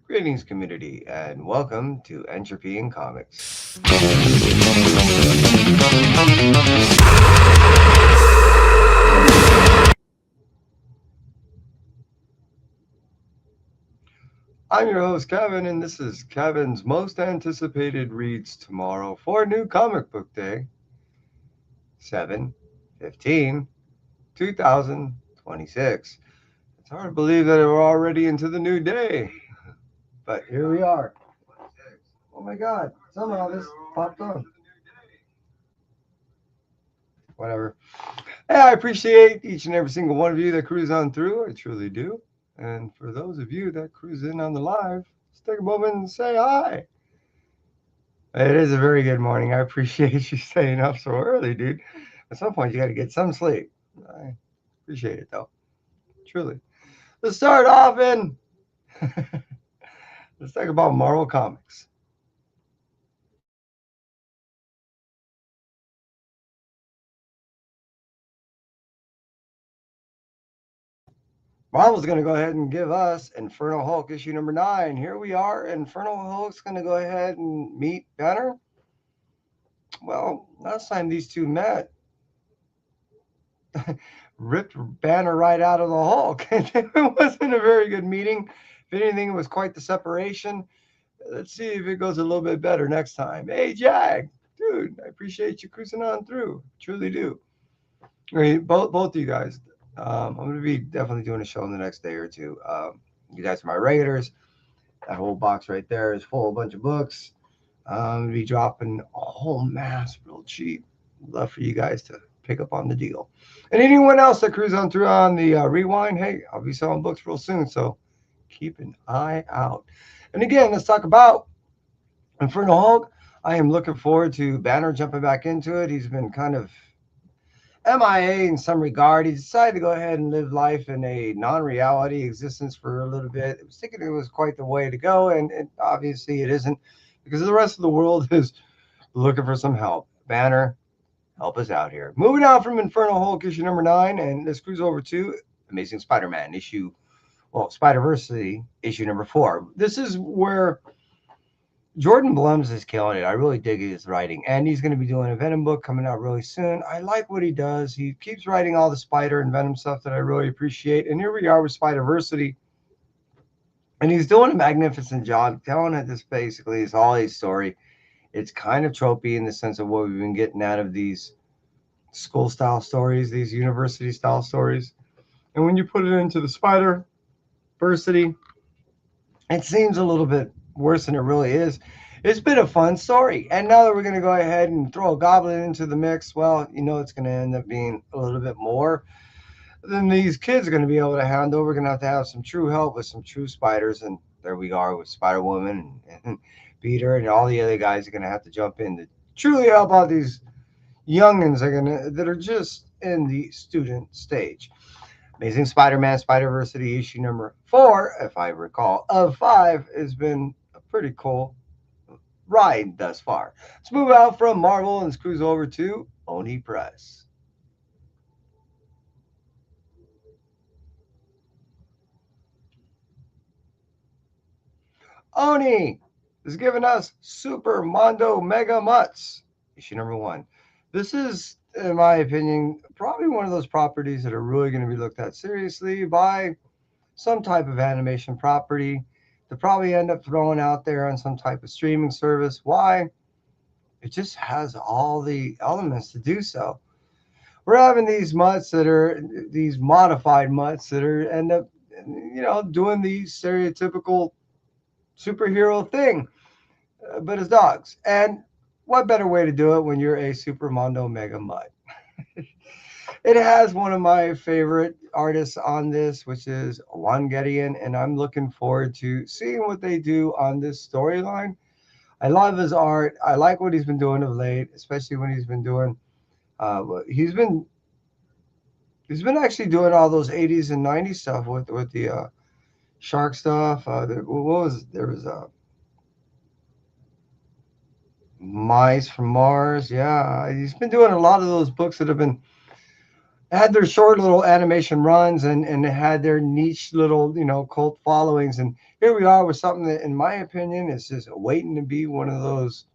Greetings, community, and welcome to Entropy in Comics. I'm your host, Kevin, and this is Kevin's most anticipated reads tomorrow for New Comic Book Day, 7/15/2026. It's hard to believe that we're already into the new day, but here we are. Oh my god, somehow this popped on. Whatever. Hey, I appreciate each and every single one of you that cruise on through. I truly do. And for those of you that cruise in on the live, let's take a moment and say hi. It is a very good morning. I appreciate you staying up so early, dude. At some point, you got to get some sleep. I appreciate it, though. Truly. Let's start off in. Let's talk about Marvel Comics. Marvel's going to go ahead and give us Infernal Hulk issue number 9. Here we are. Infernal Hulk's going to go ahead and meet Banner. Well, last time these two met, ripped Banner right out of the Hulk. It wasn't a very good meeting. If anything, it was quite the separation. Let's see if it goes a little bit better next time. Hey, Jag, dude, I appreciate you cruising on through. Truly do. I mean, both of you guys. I'm going to be definitely doing a show in the next day or two. You guys are my regulars. That whole box right there is full of a bunch of books. I'm going to be dropping a whole mass real cheap. Love for you guys to pick up on the deal. And anyone else that cruises on through on the rewind, hey, I'll be selling books real soon. So keep an eye out. And again, let's talk about Infernal Hulk. I am looking forward to Banner jumping back into it. He's been kind of MIA in some regard. He decided to go ahead and live life in a non-reality existence for a little bit. I was thinking it was quite the way to go, and obviously it isn't, because the rest of the world is looking for some help. Banner, help us out here. Moving on from Infernal Hulk issue number 9, and let's cruise over to Amazing Spider-Man Spider-Verse issue number 4. This is where Jordan Blums is killing it. I really dig his writing. And he's going to be doing a Venom book coming out really soon. I like what he does. He keeps writing all the Spider and Venom stuff that I really appreciate. And here we are with Spider-Versity. And he's doing a magnificent job telling it. This basically is all his story. It's kind of tropey in the sense of what we've been getting out of these school style stories, these university style stories. And when you put it into the Spider-Versity, it seems a little bit worse than it really is. It's been a fun story. And now that we're going to go ahead and throw a goblin into the mix, well, you know it's going to end up being a little bit more than these kids are going to be able to handle. We're going to have some true help with some true spiders. And there we are with Spider Woman and Peter and all the other guys are going to have to jump in to truly help out these youngins that are just in the student stage. Amazing Spider-Man Spider-Versity issue number 4, if I recall, of 5 has been a pretty cool ride thus far. Let's move out from Marvel and let's cruise over to Oni Press. Oni is giving us Super Mondo Mega Mutts, issue number 1. This is, in my opinion, probably one of those properties that are really going to be looked at seriously by some type of animation property to probably end up throwing out there on some type of streaming service. Why? It just has all the elements to do so. We're having these modified mutts that are end up, doing the stereotypical superhero thing, but as dogs. And what better way to do it when you're a Super Mondo Mega Mutt? It has one of my favorite artists on this, which is Juan Gideon, and I'm looking forward to seeing what they do on this storyline. I love his art. I like what he's been doing of late, especially when he's been doing. He's been actually doing all those 80s and 90s stuff with the shark stuff. What was there was Mice from Mars. Yeah, he's been doing a lot of those books that have been had their short little animation runs and had their niche little, cult followings. And here we are with something that, in my opinion, is just waiting to be one of those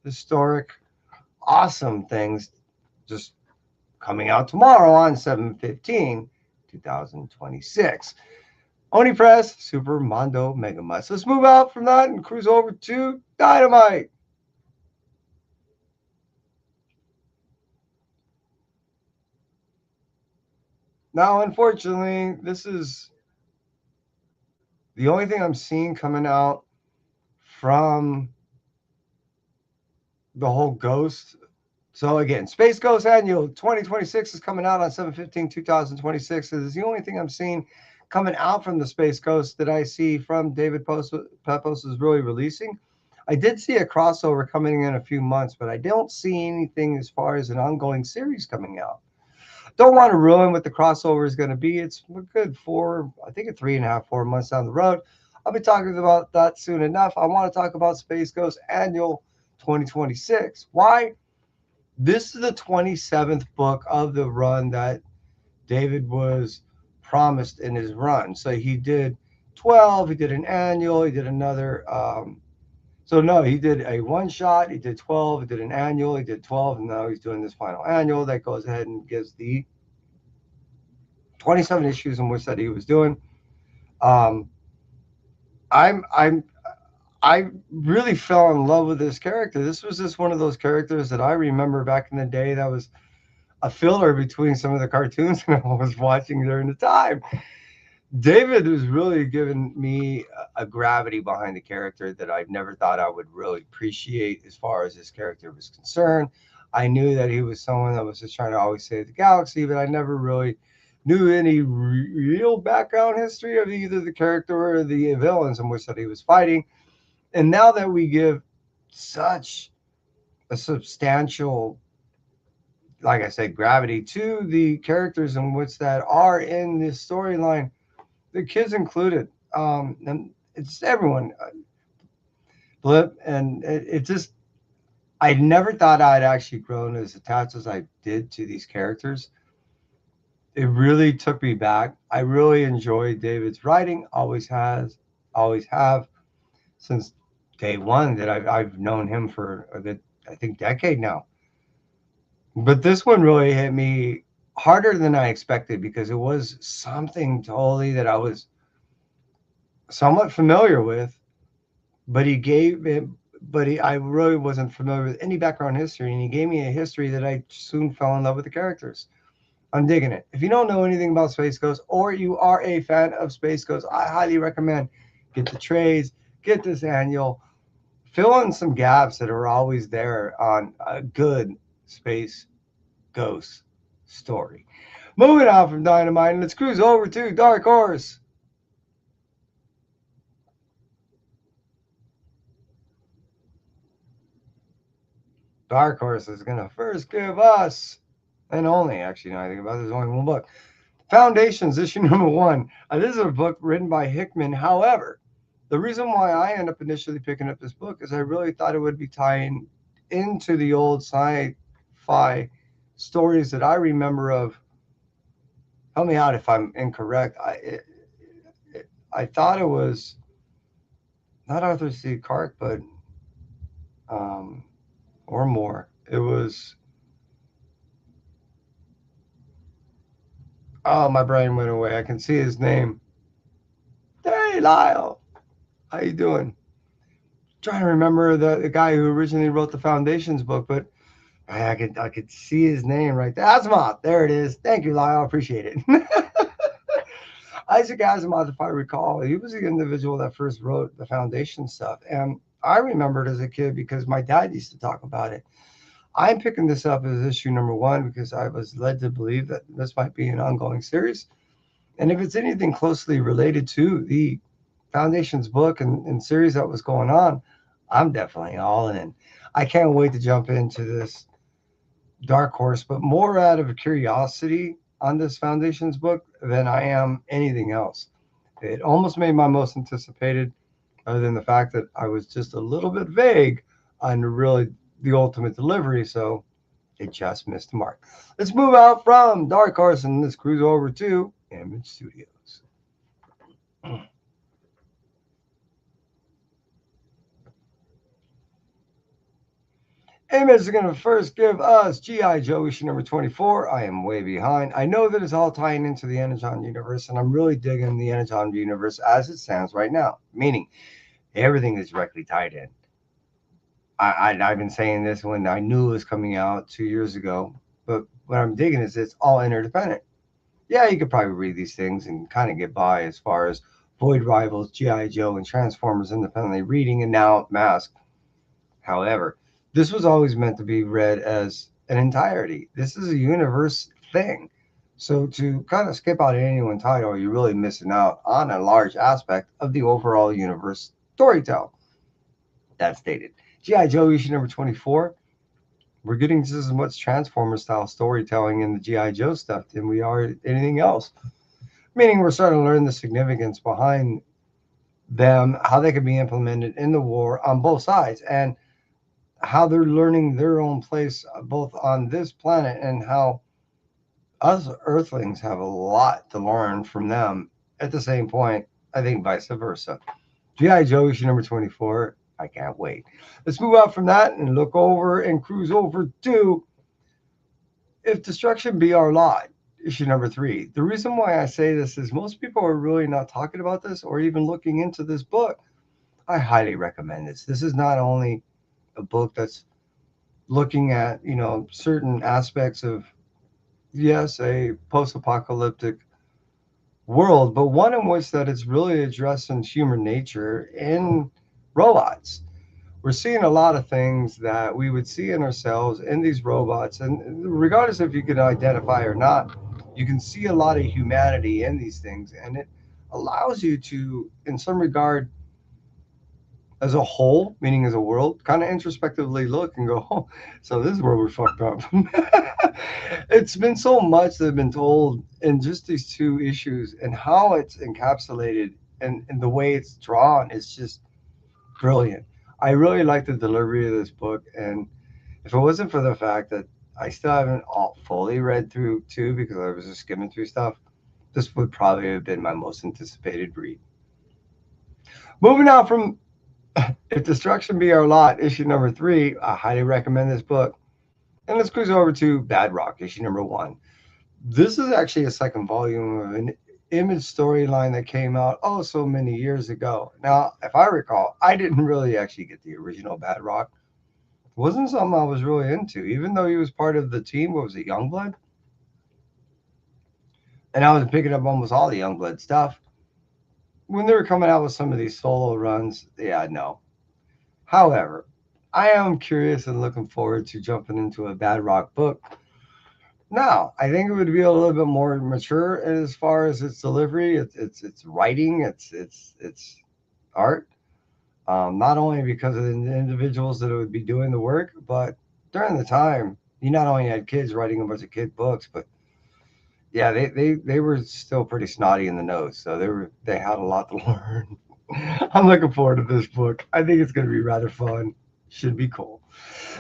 historic, awesome things, just coming out tomorrow on 7/15/2026. Oni Press, Super Mondo Mega Mutt. So let's move out from that and cruise over to Dynamite. Now, unfortunately, this is the only thing I'm seeing coming out from the whole Ghost. So again, Space Ghost Annual 2026 is coming out on 7/15/2026. It is the only thing I'm seeing coming out from the Space Ghost that I see from David Pepos is really releasing. I did see a crossover coming in a few months, but I don't see anything as far as an ongoing series coming out. Don't want to ruin what the crossover is going to be. It's a good I think 3.5, 4 months down the road. I'll be talking about that soon enough. I want to talk about Space Ghost Annual 2026. Why? This is the 27th book of the run that David was promised in his run. So he did 12, he did an annual, he did another. So no, he did a one shot, he did 12, he did an annual, he did 12, and now he's doing this final annual that goes ahead and gives the 27 issues in which that he was doing. Um, I'm I really fell in love with this character. This was just one of those characters that I remember back in the day that was a filler between some of the cartoons that I was watching during the time. David was really giving me a gravity behind the character that I never thought I would really appreciate as far as his character was concerned. I knew that he was someone that was just trying to always save the galaxy, but I never really knew any real background history of either the character or the villains in which that he was fighting. And now that we give such a substantial, like I said, gravity to the characters in which that are in this storyline, the kids included, and it's everyone, Blip, and it just, I never thought I'd actually grown as attached as I did to these characters. It really took me back. I really enjoyed David's writing, always has, always have, since day one that I've known him for a good, I think, decade now. But this one really hit me harder than I expected because it was something totally that I was somewhat familiar with, but he gave it, I really wasn't familiar with any background history, and he gave me a history that I soon fell in love with the characters. I'm digging it. If you don't know anything about Space Ghost or you are a fan of Space Ghost, I highly recommend get the trades, get this annual, fill in some gaps that are always there on a good Space Ghost story. Moving on from Dynamite, let's cruise over to Dark Horse. Dark Horse is going to first give us, and only actually, now I think about it, there's only one book. Foundations, issue number 1. This is a book written by Hickman. However, the reason why I end up initially picking up this book is I really thought it would be tying into the old sci-fi stories that I remember of. Help me out if I'm incorrect. I thought it was not Arthur C. Clarke, but um, or more. It was, oh, my brain went away. I can see his name. Hey, Lyle, how you doing? Trying to remember the guy who originally wrote the Foundations book, but I could see his name right there. Asimov, there it is. Thank you, Lyle. I appreciate it. Isaac Asimov, if I recall, he was the individual that first wrote the Foundation stuff, and I remembered as a kid because my dad used to talk about it. I'm picking this up as issue number 1 because I was led to believe that this might be an ongoing series. And if it's anything closely related to the Foundations book and series that was going on, I'm definitely all in. I can't wait to jump into this Dark Horse, but more out of curiosity on this Foundations book than I am anything else. It almost made my most anticipated, other than the fact that I was just a little bit vague on really the ultimate delivery. So It just missed the mark. Let's move out from Dark Horse and let's cruise over to Image Studios. Image is going to first give us G.I. Joe issue number 24. I am way behind. I know that it's all tying into the Energon universe, and I'm really digging the Energon universe as it stands right now, meaning everything is directly tied in. I've been saying this when I knew it was coming out 2 years ago, but what I'm digging is it's all interdependent. Yeah, you could probably read these things and kind of get by as far as Void Rivals, G.I. Joe, and Transformers independently reading, and now Mask. However, this was always meant to be read as an entirety. This is a universe thing. So to kind of skip out any one title, you're really missing out on a large aspect of the overall universe storytelling. That's stated. G.I. Joe issue number 24. We're getting just as much Transformer style storytelling in the G.I. Joe stuff than we are anything else. Meaning we're starting to learn the significance behind them, how they can be implemented in the war on both sides, and how they're learning their own place both on this planet and how us Earthlings have a lot to learn from them at the same point. I think vice versa. G.I. Joe issue number 24. I can't wait. Let's move out from that and look over and cruise over to If Destruction Be Our Lot, issue number 3. The reason why I say this is most people are really not talking about this or even looking into this book. I highly recommend this. This is not only a book that's looking at, certain aspects of, yes, a post-apocalyptic world, but one in which that it's really addressing human nature in robots. We're seeing a lot of things that we would see in ourselves in these robots, and regardless if you can identify or not, you can see a lot of humanity in these things, and it allows you to, in some regard, as a whole, meaning as a world, kind of introspectively look and go, oh, so this is where we're fucked up. It's been so much that have been told in just these two issues, and how it's encapsulated and the way it's drawn is just brilliant. I really like the delivery of this book, and if it wasn't for the fact that I still haven't all fully read through two because I was just skimming through stuff, this would probably have been my most anticipated read. Moving on from If Destruction Be Our Lot, issue number 3, I highly recommend this book. And let's cruise over to Bad Rock, issue number 1. This is actually a second volume of an Image storyline that came out oh so many years ago. Now, if I recall, I didn't really actually get the original Bad Rock. It wasn't something I was really into, even though he was part of the team. What was it, Youngblood? And I was picking up almost all the Youngblood stuff. When they were coming out with some of these solo runs, yeah, no. However, I am curious and looking forward to jumping into a Bad Rock book. Now, I think it would be a little bit more mature as far as its delivery, its writing, its art. Not only because of the individuals that would be doing the work, but during the time, you not only had kids writing a bunch of kid books, but yeah, they were still pretty snotty in the nose, so they had a lot to learn. I'm looking forward to this book. I think it's going to be rather fun. Should be cool.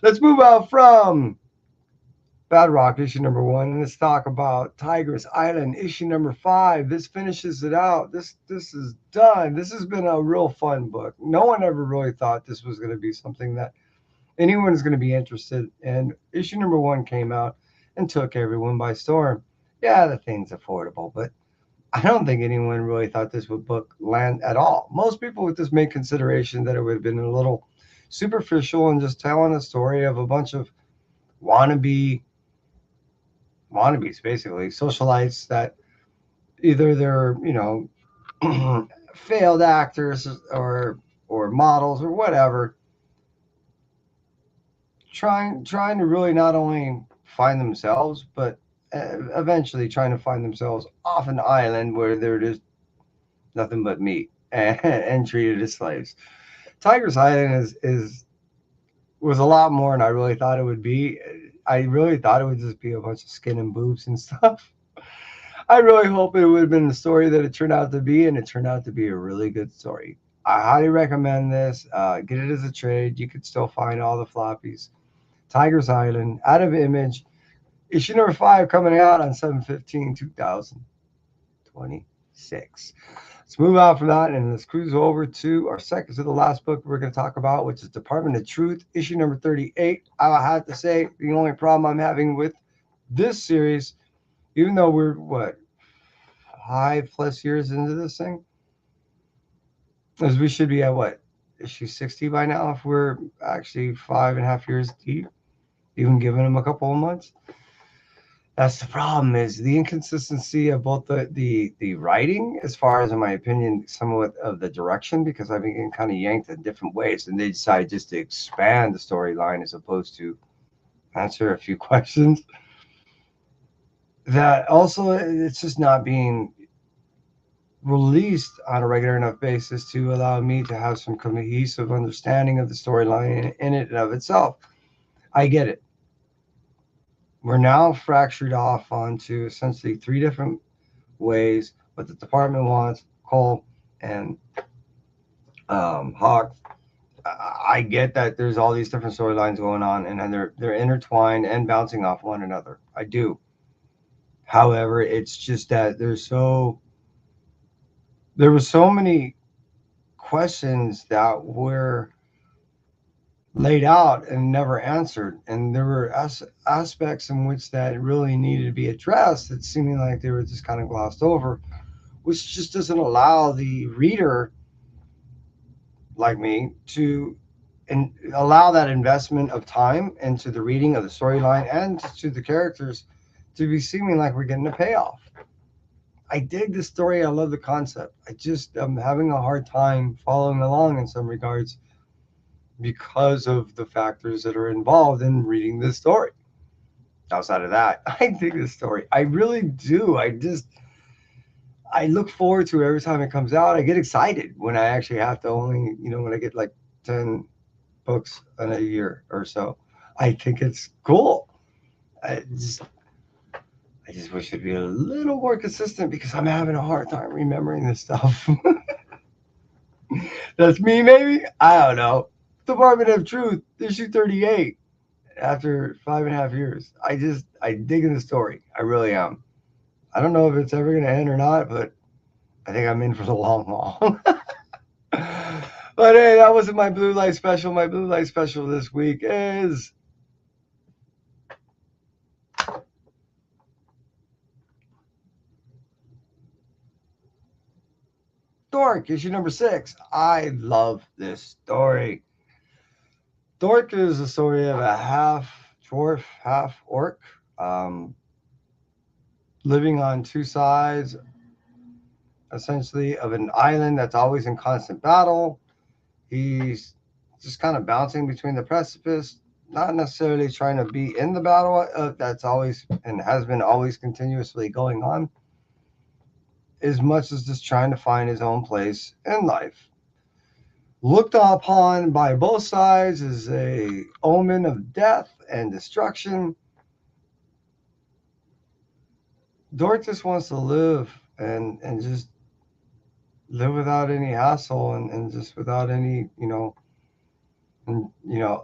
Let's move out from Bad Rock issue number 1, and let's talk about Tigress Island issue number 5. This finishes it out. This is done. This has been a real fun book. No one ever really thought this was going to be something that anyone is going to be interested in. Issue number 1 came out and took everyone by storm. Yeah, the thing's affordable, but I don't think anyone really thought this would book land at all. Most people would just make consideration that it would have been a little superficial and just telling a story of a bunch of wannabes, basically socialites that either they're failed actors or models or whatever, trying to really not only find themselves, but eventually trying to find themselves off an island where they're just nothing but meat and treated as slaves. Tiger's Island was a lot more than I really thought it would be. I really thought it would just be a bunch of skin and boobs and stuff. I really hope it would have been the story that it turned out to be, and it turned out to be a really good story. I highly recommend this. Get it as a trade. You could still find all the floppies Tiger's Island, Out of Image, issue number 5 coming out on 7/15/2026. Let's move on from that and let's cruise over to our second to the last book we're going to talk about, which is Department of Truth, issue number 38. I have to say, the only problem I'm having with this series, even though we're, what, 5+ years into this thing, is we should be at, what, issue 60 by now if we're actually 5.5 years deep, even giving them a couple of months. That's the problem, is the inconsistency of both the writing, as far as, in my opinion, somewhat of the direction, because I've been getting kind of yanked in different ways, and they decided just to expand the storyline as opposed to answer a few questions. That also, it's just not being released on a regular enough basis to allow me to have some cohesive understanding of the storyline in it and of itself. I get it. We're now fractured off onto essentially 3 different ways what the department wants, Cole and Hawk. I get that there's all these different storylines going on, and they're intertwined and bouncing off one another. I do. However, it's just that there were so many questions that were laid out and never answered, and there were aspects in which that really needed to be addressed that seeming like they were just kind of glossed over, which just doesn't allow the reader like me to allow that investment of time into the reading of the storyline and to the characters to be seeming like we're getting a payoff. I dig the story. I love the concept. I'm having a hard time following along in some regards because of the factors that are involved in reading this story. Outside of that, I dig this story. I really do. I look forward to it every time it comes out. I get excited when I actually have to only, when I get like 10 books in a year or so. I think it's cool. I just wish it'd be a little more consistent because I'm having a hard time remembering this stuff. That's me, maybe? I don't know. Department of Truth, issue 38, after 5.5 years. I dig in the story. I really am. I don't know if it's ever going to end or not, but I think I'm in for the long haul. But hey, that wasn't my Blue Light Special. My Blue Light Special this week is Dork, issue number 6. I love this story. Dork is the story of a half dwarf, half orc, living on 2 sides, essentially, of an island that's always in constant battle. He's just kind of bouncing between the precipice, not necessarily trying to be in the battle that's always and has been always continuously going on, as much as just trying to find his own place in life. Looked upon by both sides as a omen of death and destruction, Dork just wants to live and just live without any hassle and just without any,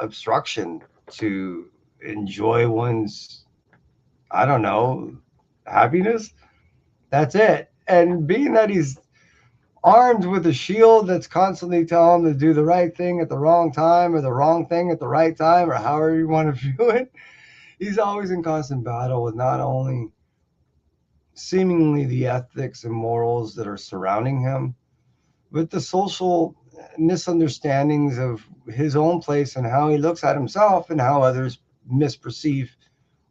obstruction to enjoy one's, I don't know, happiness. That's it. And being that he's armed with a shield that's constantly telling him to do the right thing at the wrong time or the wrong thing at the right time or however you want to view it, he's always in constant battle with not only seemingly the ethics and morals that are surrounding him, but the social misunderstandings of his own place and how he looks at himself and how others misperceive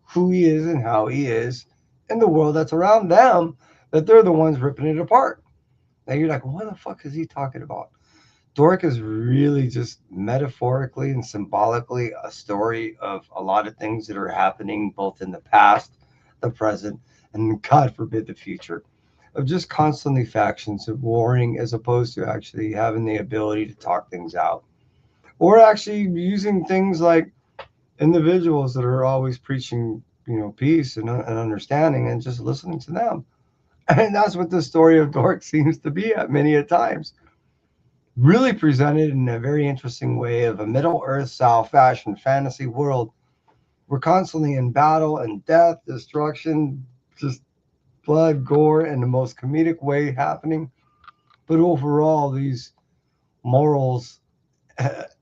who he is and how he is in the world that's around them, that they're the ones ripping it apart. Now you're like, what the fuck is he talking about? Dork is really just metaphorically and symbolically a story of a lot of things that are happening both in the past, the present, and God forbid the future, of just constantly factions of warring as opposed to actually having the ability to talk things out. Or actually using things like individuals that are always preaching, peace and understanding and just listening to them. And that's what the story of Dork seems to be at many a times. Really presented in a very interesting way of a Middle Earth style fashion fantasy world We're constantly in battle and death, destruction, just blood, gore, and the most comedic way happening. But overall, these morals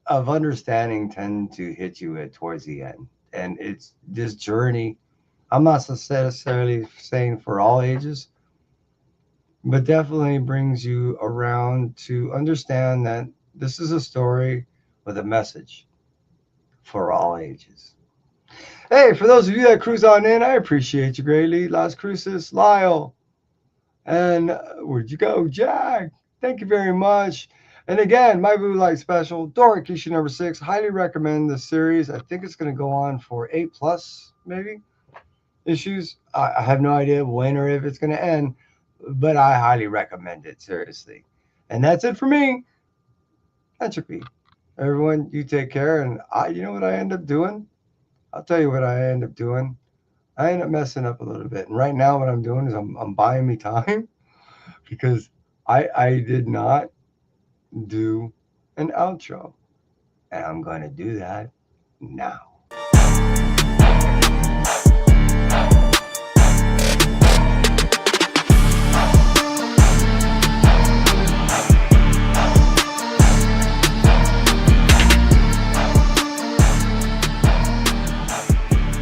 of understanding tend to hit you at towards the end. And it's this journey. I'm not necessarily saying for all ages, but definitely brings you around to understand that this is a story with a message for all ages. Hey, for those of you that cruise on in, I appreciate you greatly. Las Cruces, Lyle, and where'd you go, Jack? Thank you very much. And again, my Blue Light Special, Doric issue number 6. Highly recommend this series. I think it's going to go on for 8 plus, maybe, issues. I have no idea when or if it's going to end, but I highly recommend it, seriously. And that's it for me. That should be. Everyone, you take care. And you know what I end up doing? I'll tell you what I end up doing. I end up messing up a little bit. And right now, what I'm doing is I'm buying me time because I did not do an outro. And I'm going to do that now.